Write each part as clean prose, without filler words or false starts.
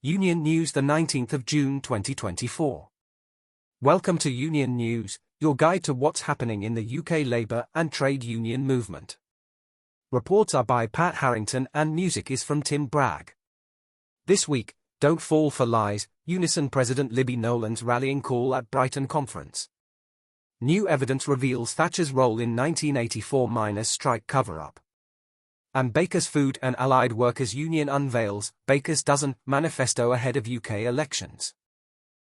Union News, the 19th of June 2024. Welcome to Union News, your guide to what's happening in the UK labour and trade union movement. Reports are by Pat Harrington and music is from Tim Bragg. This week, don't fall for lies, Unison President Libby Nolan's rallying call at Brighton Conference. New evidence reveals Thatcher's role in 1984 miners' strike cover-up. And Bakers Food and Allied Workers Union unveils Bakers dozen manifesto ahead of UK elections.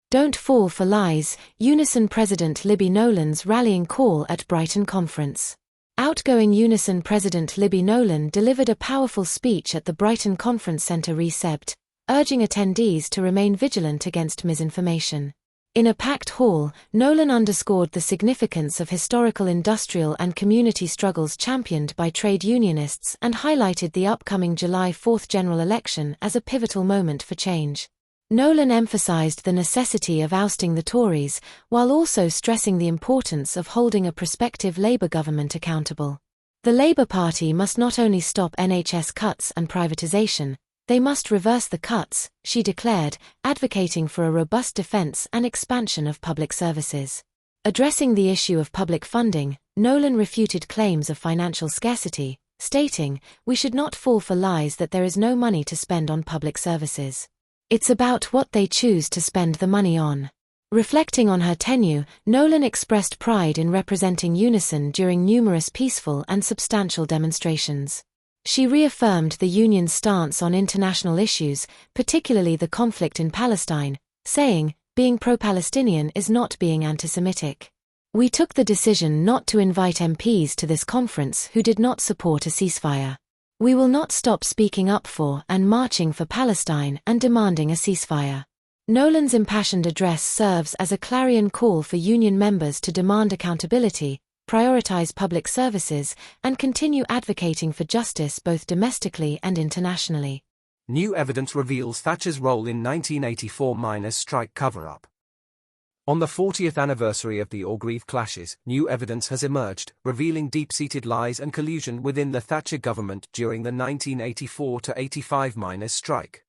Don't fall for lies, Unison President Libby Nolan's rallying call at Brighton Conference. Outgoing Unison President Libby Nolan delivered a powerful speech at the Brighton Conference Centre Recept, urging attendees to remain vigilant against misinformation. In a packed hall, Nolan underscored the significance of historical industrial and community struggles championed by trade unionists and highlighted the upcoming July 4 general election as a pivotal moment for change. Nolan emphasized the necessity of ousting the Tories, while also stressing the importance of holding a prospective Labour government accountable. The Labour Party must not only stop NHS cuts and privatisation, they must reverse the cuts, she declared, advocating for a robust defence and expansion of public services. Addressing the issue of public funding, Nolan refuted claims of financial scarcity, stating, "We should not fall for lies that there is no money to spend on public services. It's about what they choose to spend the money on." Reflecting on her tenure, Nolan expressed pride in representing Unison during numerous peaceful and substantial demonstrations. She reaffirmed the union's stance on international issues, particularly the conflict in Palestine, saying, "Being pro-Palestinian is not being anti-Semitic. We took the decision not to invite MPs to this conference who did not support a ceasefire. We will not stop speaking up for and marching for Palestine and demanding a ceasefire." Nolan's impassioned address serves as a clarion call for union members to demand accountability, prioritize public services, and continue advocating for justice both domestically and internationally. New evidence reveals Thatcher's role in 1984 miners' strike cover-up. On the 40th anniversary of the Orgreave clashes, new evidence has emerged, revealing deep-seated lies and collusion within the Thatcher government during the 1984-85 miners' strike.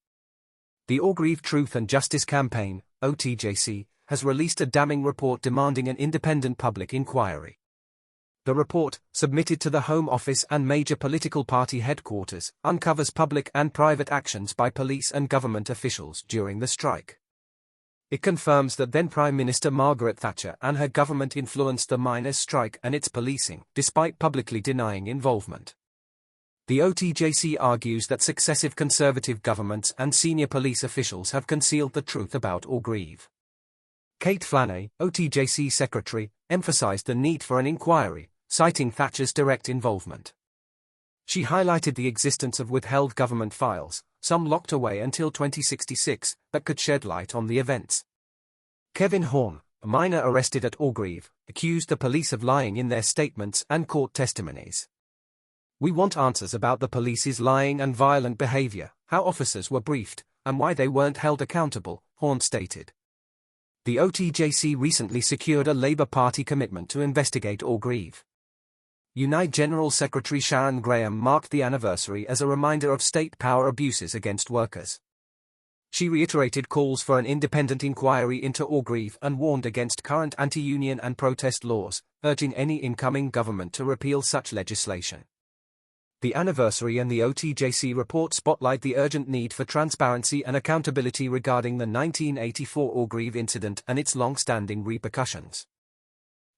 The Orgreave Truth and Justice Campaign, OTJC, has released a damning report demanding an independent public inquiry. The report, submitted to the Home Office and major political party headquarters, uncovers public and private actions by police and government officials during the strike. It confirms that then Prime Minister Margaret Thatcher and her government influenced the miners' strike and its policing, despite publicly denying involvement. The OTJC argues that successive Conservative governments and senior police officials have concealed the truth about Orgreave. Kate Flanney, OTJC secretary, emphasized the need for an inquiry, citing Thatcher's direct involvement. She highlighted the existence of withheld government files, some locked away until 2066, that could shed light on the events. Kevin Horn, a miner arrested at Orgreave, accused the police of lying in their statements and court testimonies. "We want answers about the police's lying and violent behavior, how officers were briefed, and why they weren't held accountable," Horn stated. The OTJC recently secured a Labour Party commitment to investigate Orgreave. Unite General Secretary Sharon Graham marked the anniversary as a reminder of state power abuses against workers. She reiterated calls for an independent inquiry into Orgreave and warned against current anti-union and protest laws, urging any incoming government to repeal such legislation. The anniversary and the OTJC report spotlight the urgent need for transparency and accountability regarding the 1984 Orgreave incident and its long-standing repercussions.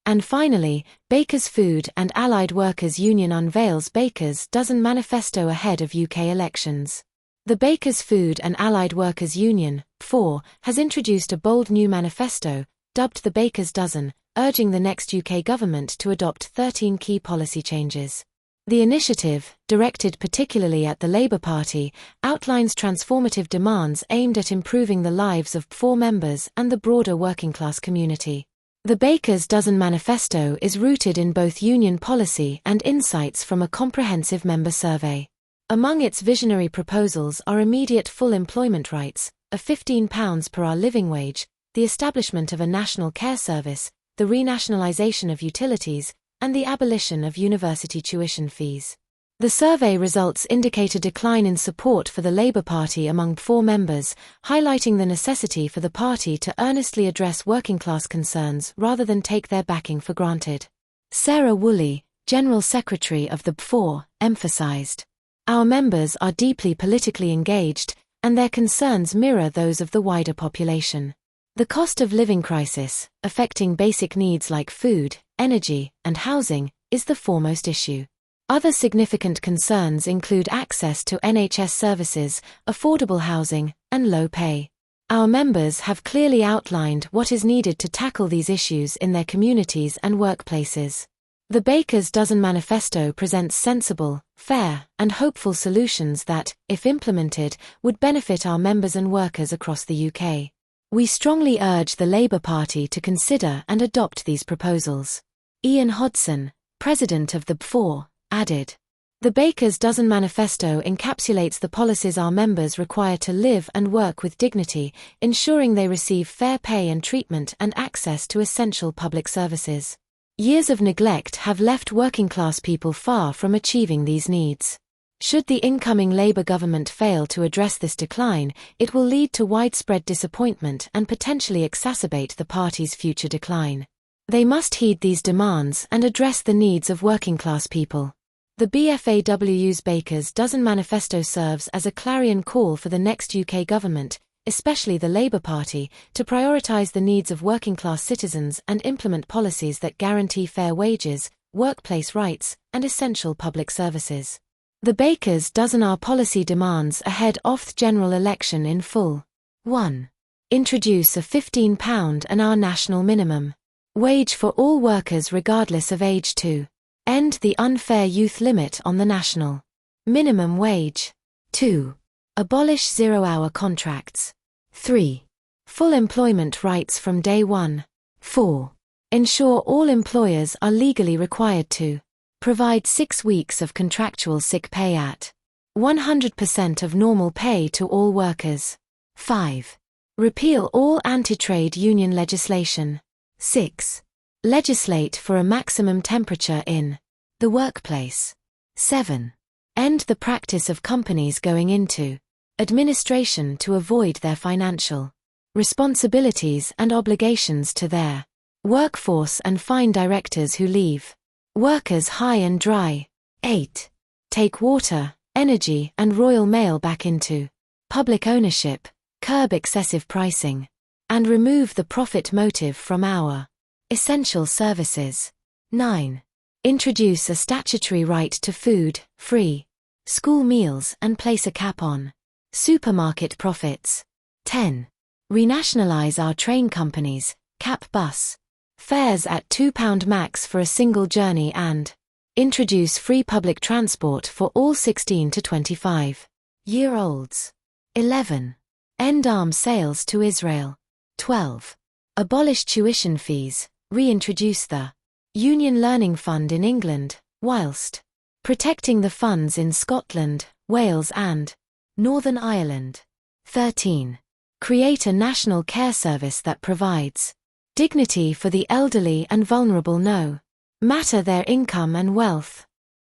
And finally, Bakers Food and Allied Workers Union unveils Bakers dozen manifesto ahead of UK elections. The Bakers Food and Allied Workers Union, 4, has introduced a bold new manifesto, dubbed the Bakers Dozen, urging the next UK government to adopt 13 key policy changes. The initiative, directed particularly at the Labour Party, outlines transformative demands aimed at improving the lives of poor members and the broader working-class community. The Bakers Dozen Manifesto is rooted in both union policy and insights from a comprehensive member survey. Among its visionary proposals are immediate full employment rights, a £15 per hour living wage, the establishment of a national care service, the renationalisation of utilities, and the abolition of university tuition fees. The survey results indicate a decline in support for the Labour Party among BFOR members, highlighting the necessity for the party to earnestly address working-class concerns rather than take their backing for granted. Sarah Woolley, General Secretary of the BFOR, emphasised, "Our members are deeply politically engaged, and their concerns mirror those of the wider population. The cost of living crisis, affecting basic needs like food, energy, and housing, is the foremost issue. Other significant concerns include access to NHS services, affordable housing, and low pay. Our members have clearly outlined what is needed to tackle these issues in their communities and workplaces. The Baker's Dozen Manifesto presents sensible, fair, and hopeful solutions that, if implemented, would benefit our members and workers across the UK. We strongly urge the Labour Party to consider and adopt these proposals." Ian Hodson, President of the BFOR, added, "The Baker's Dozen Manifesto encapsulates the policies our members require to live and work with dignity, ensuring they receive fair pay and treatment and access to essential public services. Years of neglect have left working-class people far from achieving these needs. Should the incoming Labour government fail to address this decline, it will lead to widespread disappointment and potentially exacerbate the party's future decline. They must heed these demands and address the needs of working-class people." The BFAW's Baker's Dozen Manifesto serves as a clarion call for the next UK government, especially the Labour Party, to prioritise the needs of working-class citizens and implement policies that guarantee fair wages, workplace rights, and essential public services. The Baker's Dozen are policy demands ahead of the general election in full. 1. Introduce a £15 an hour national minimum wage for all workers regardless of age. 2. End the unfair youth limit on the national minimum wage. 2. Abolish zero-hour contracts. 3. Full employment rights from day one. 4. Ensure all employers are legally required to provide 6 weeks of contractual sick pay at 100% of normal pay to all workers. 5. Repeal all anti-trade union legislation. 6. Legislate for a maximum temperature in the workplace. 7. End the practice of companies going into administration to avoid their financial responsibilities and obligations to their workforce and fine directors who leave workers high and dry. 8. Take water, energy, and Royal Mail back into public ownership, curb excessive pricing, and remove the profit motive from our essential services. 9. Introduce a statutory right to food, free school meals, and place a cap on supermarket profits. 10. Renationalise our train companies, cap bus fares at £2 max for a single journey and introduce free public transport for all 16 to 25-year-olds. 11. End arms sales to Israel. 12. Abolish tuition fees, reintroduce the Union Learning Fund in England, whilst protecting the funds in Scotland, Wales and Northern Ireland. 13. Create a national care service that provides dignity for the elderly and vulnerable no matter their income and wealth.